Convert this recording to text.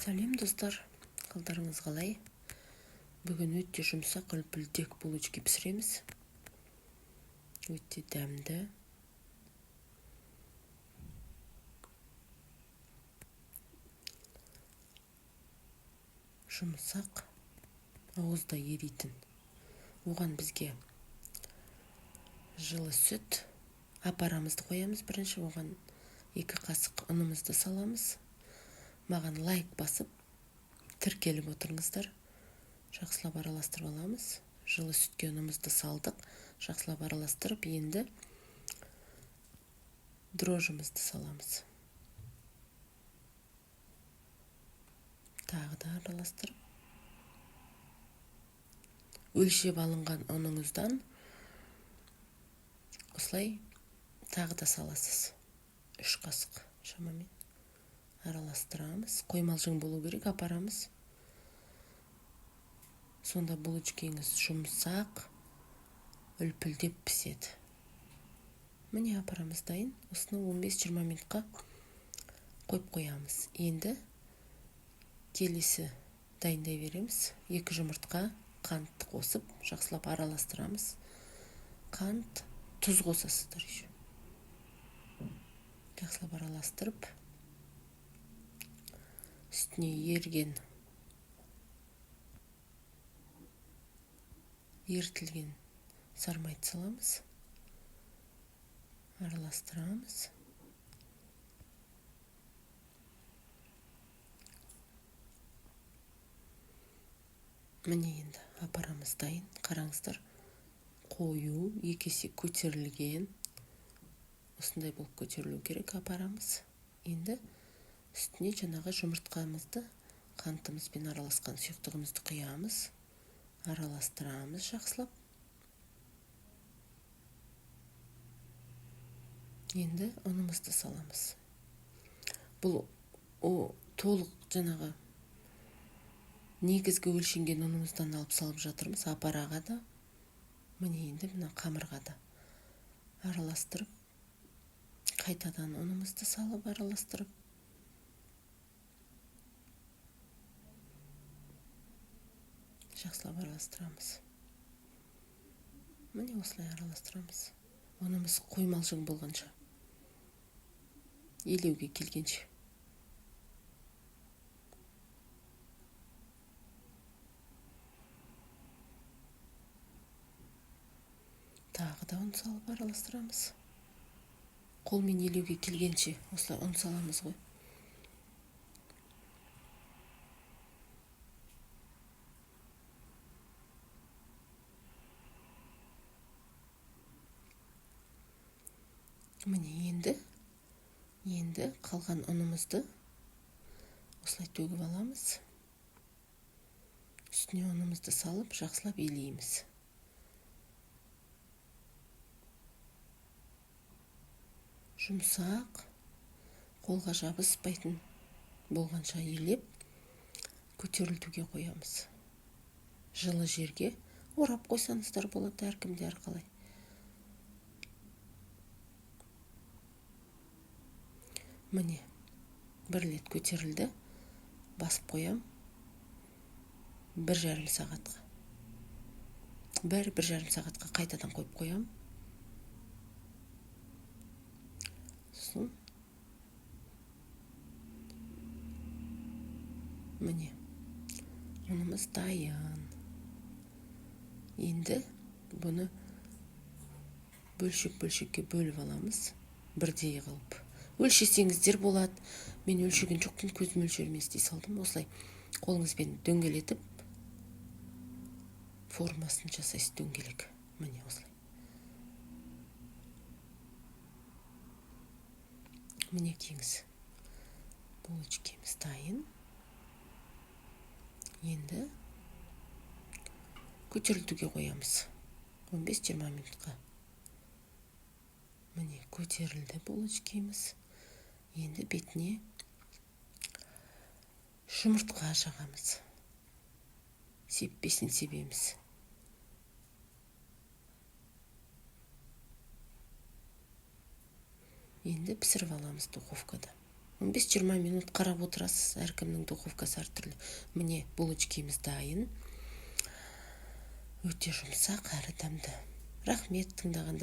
Сәлем достар, қалдарыңыз қалай? Бүгін өте жұмсақ үлпілдек булочки пісіреміз. Өте дәмді. Жұмсақ, ауызда еритін. Оған бізге жылы сүт, апарамызды қоямыз. Бірінші оған 2 қасық ұнымызды саламыз. Маған лайк басып, тіркеліп отырыңыздар. Жақсылап араластырып аламыз. Жылы сүтке ұнымызды салдық. Жақсылап араластырып, енді дрожжымызды саламыз. Тағы да араластырып. Өлшеп алынған ұныңыздан осылай тағы да саласыз. 3 қасық шамамен араластырамыз. Қоймалжың болу керек, апарамыз. Сонда булочкеңіз жұмсақ, үлпілдеп піседі. Міне апарамыз дайын. Осыны 15-20 минутқа қойып қоямыз. Енді келесі дайындай береміз. 2 жұмыртқа, қантты қосып, жақсылап араластырамыз. Қант, тұз қосасыздар еще. Жақсылап араластырып, үстіне ерітілген сармайды саламыз. Араластырамыз. Міне енді апарамыз дайын. Қараңыздар. Қою, 2 есе көтерілген. Осындай болып көтерілу керек апарамыз. Енді үстіне жаңағы жұмыртқамызды, қантымызбен араласқан сұйықтығымызды құямыз. Араластырамыз жақсылап. Енді ұнымызды саламыз. Бұл толық жаңағы негізгі өлшенген ұнымыздан алып салып жатырмыз. Апараға да, міне енді мына қамырға да араластырып, қайтадан ұнымызды салып араластырып. Жақсылап араластырамыз. Міне осылай араластырамыз. Ұнымыз қоймалжың болғанша, елеуге келгенше. Тағы да ұн салып араластырамыз. Қолмен елеуге келгенше осылай ұн саламыз ғой. Міне енді қалған ұнымызды осылай төгіп аламыз. Үстіне ұнымызды салып, жақсылап елейміз. Жұмсақ, қолға жабыспайтын болғанша елеп, көтерілтуге қоямыз. Жылы жерге орап қойсаңыздар болады, әркімде әрқалай. Міне, 1 рет көтерілді, басып қоям. 1,5 сағатқа. 1,5 сағатқа қайтадан қойып қоям. Сосын міне, ұнымыз дайын. Енді бұны бөлшек-бөлшекке бөліп аламыз. Бірдей қылып. Өлшесеңіздер болады. Мен өлшеген жоқпын, көз мөлшерімен істей салдым. Осылай қолыңызбен дөңгелетіп, формасын жасайсыз дөңгелек. Міне осылай. Міне кеңіз. Булочкеміз дайын. Енді көтерілтуге қоямыз. 15-20 минутқа. Міне көтерілді булочкеміз. Енді бетіне жұмыртқа жағамыз. Сеппесін себеміз. Енді пісіріп аламыз духовкада. 15-20 минут қарап отырасыз. Әркімнің духовкасы әртүрлі. Міне булочкамыз дайын. Өте жұмсақ әрі дәмді. Рахмет тыңдағанда.